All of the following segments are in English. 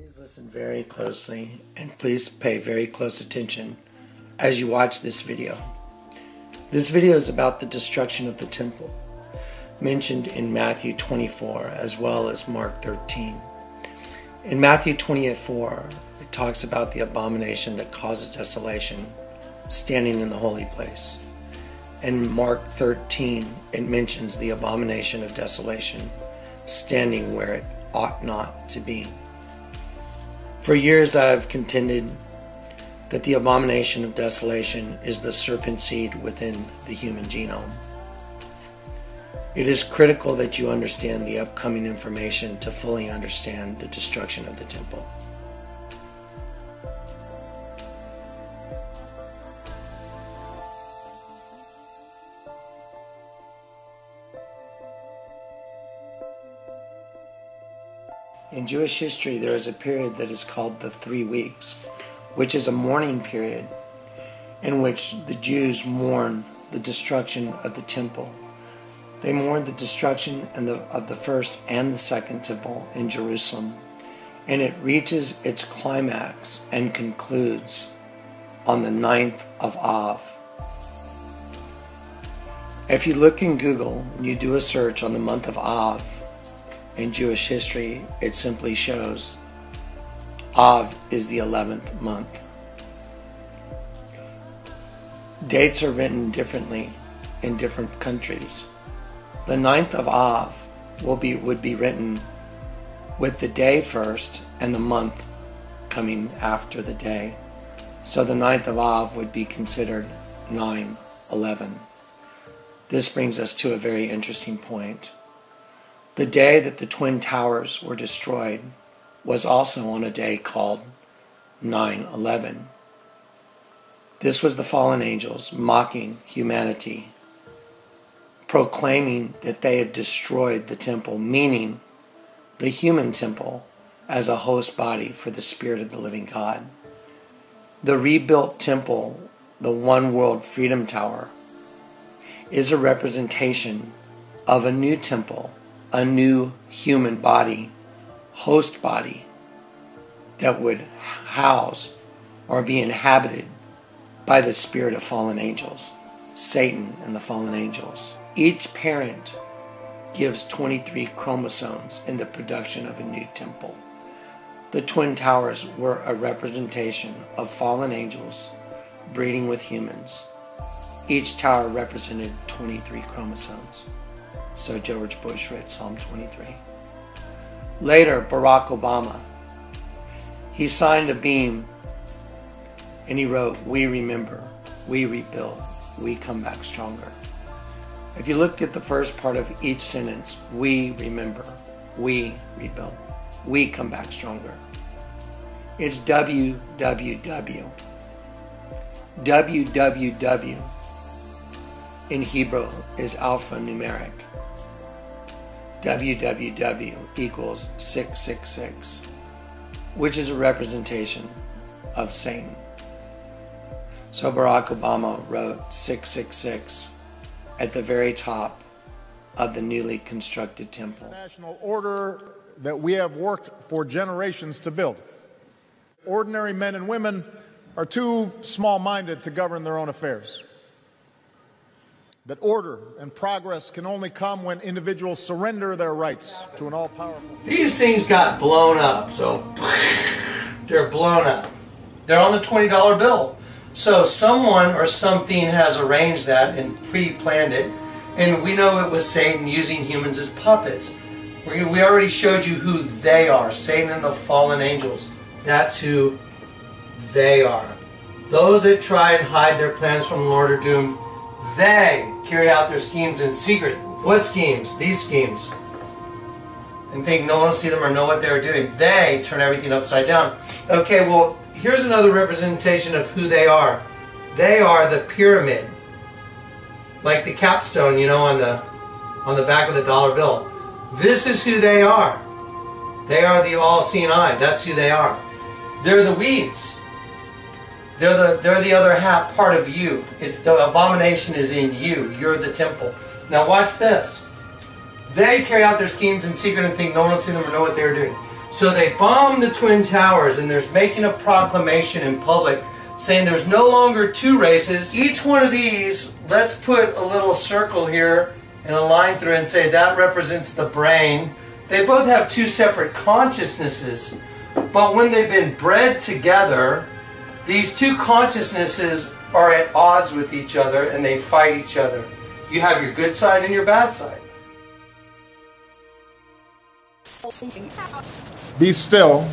Please listen very closely and please pay very close attention as you watch this video. This video is about the destruction of the temple, mentioned in Matthew 24 as well as Mark 13. In Matthew 24, it talks about the abomination that causes desolation standing in the holy place. In Mark 13, it mentions the abomination of desolation standing where it ought not to be. For years I have contended that the abomination of desolation is the serpent seed within the human genome. It is critical that you understand the upcoming information to fully understand the destruction of the temple. In Jewish history, there is a period that is called the 3 weeks, which is a mourning period in which the Jews mourn the destruction of the temple. They mourn the destruction of the first and the second temple in Jerusalem, and it reaches its climax and concludes on the 9th of Av. If you look in Google and you do a search on the month of Av, in Jewish history, it simply shows Av is the 11th month. Dates are written differently in different countries. The 9th of Av would be written with the day first and the month coming after the day. So the 9th of Av would be considered 9/11. This brings us to a very interesting point. The day that the Twin Towers were destroyed was also on a day called 9/11. This was the fallen angels mocking humanity, proclaiming that they had destroyed the temple, meaning the human temple as a host body for the Spirit of the living God. The rebuilt temple, the One World Freedom Tower, is a representation of a new temple, a new human body, host body, that would house or be inhabited by the spirit of fallen angels, Satan and the fallen angels. Each parent gives 23 chromosomes in the production of a new temple. The Twin Towers were a representation of fallen angels breeding with humans. Each tower represented 23 chromosomes. So George Bush read Psalm 23. Later, Barack Obama, he signed a beam and he wrote, "We remember, we rebuild, we come back stronger." If you look at the first part of each sentence, we remember, we rebuild, we come back stronger. It's WWW. WWW in Hebrew is alphanumeric. WWW equals 666, which is a representation of Satan. So Barack Obama wrote 666 at the very top of the newly constructed temple. National order that we have worked for generations to build. Ordinary men and women are too small-minded to govern their own affairs. That order and progress can only come when individuals surrender their rights to an all-powerful... These things got blown up, so they're blown up. They're on the $20 bill. So someone or something has arranged that and pre-planned it, and we know it was Satan using humans as puppets. We already showed you who they are, Satan and the fallen angels. That's who they are. Those that try and hide their plans from the Lord are doomed. They carry out their schemes in secret. What schemes? These schemes. And think no one will see them or know what they're doing. They turn everything upside down. Okay, well, here's another representation of who they are. They are the pyramid. Like the capstone, you know, on the back of the dollar bill. This is who they are. They are the all-seeing eye. That's who they are. They're the weeds. They're the other half part of you. It's the abomination is in you. You're the temple. Now watch this. They carry out their schemes in secret and think no one will see them or know what they're doing. So they bomb the Twin Towers, and they're making a proclamation in public saying there's no longer two races. Each one of these, let's put a little circle here and a line through it and say that represents the brain. They both have two separate consciousnesses, but when they've been bred together, these two consciousnesses are at odds with each other and they fight each other. You have your good side and your bad side. Be still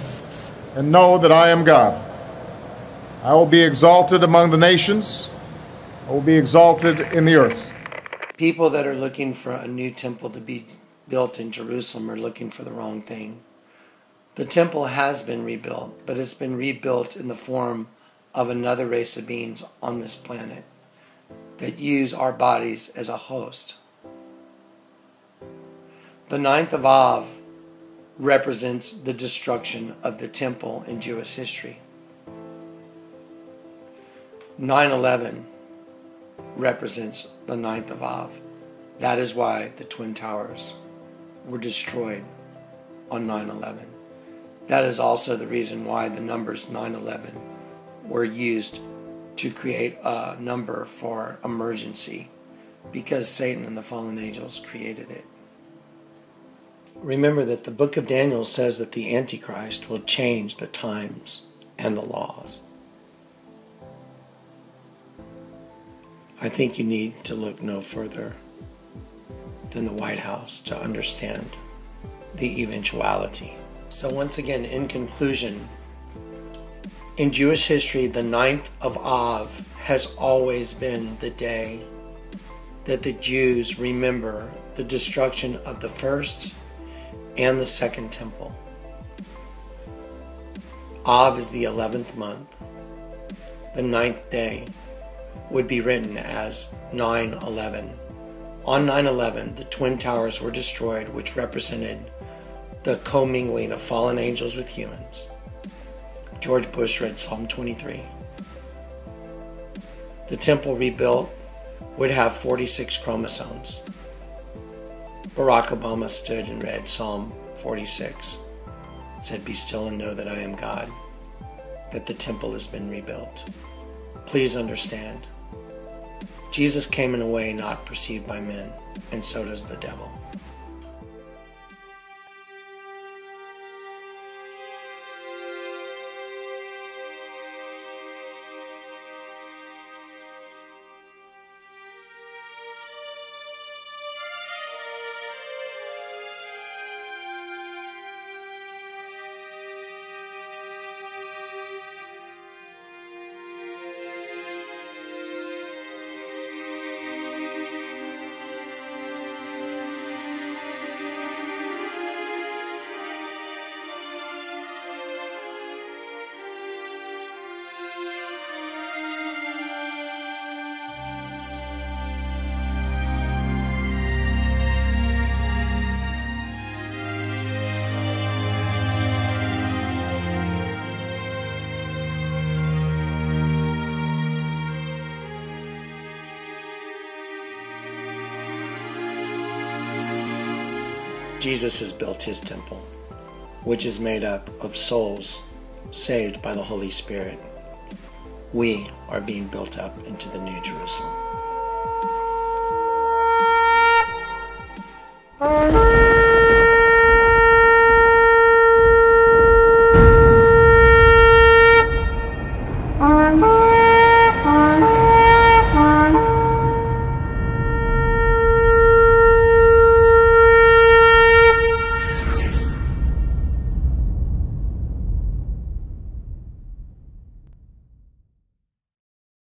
and know that I am God. I will be exalted among the nations. I will be exalted in the earth. People that are looking for a new temple to be built in Jerusalem are looking for the wrong thing. The temple has been rebuilt, but it's been rebuilt in the form of another race of beings on this planet that use our bodies as a host. The 9th of Av represents the destruction of the temple in Jewish history. 9/11 represents the 9th of Av. That is why the Twin Towers were destroyed on 9/11. That is also the reason why the numbers 9/11 were used to create a number for emergency, because Satan and the fallen angels created it. Remember that the book of Daniel says that the Antichrist will change the times and the laws. I think you need to look no further than the White House to understand the eventuality. So once again, in conclusion, in Jewish history, the 9th of Av has always been the day that the Jews remember the destruction of the first and the second temple. Av is the 11th month. The 9th day would be written as 9/11. On 9/11, the Twin Towers were destroyed, which represented the commingling of fallen angels with humans. George Bush read Psalm 23. The temple rebuilt would have 46 chromosomes. Barack Obama stood and read Psalm 46. Said, "Be still and know that I am God," that the temple has been rebuilt. Please understand, Jesus came in a way not perceived by men, and so does the devil. Jesus has built his temple, which is made up of souls saved by the Holy Spirit. We are being built up into the New Jerusalem.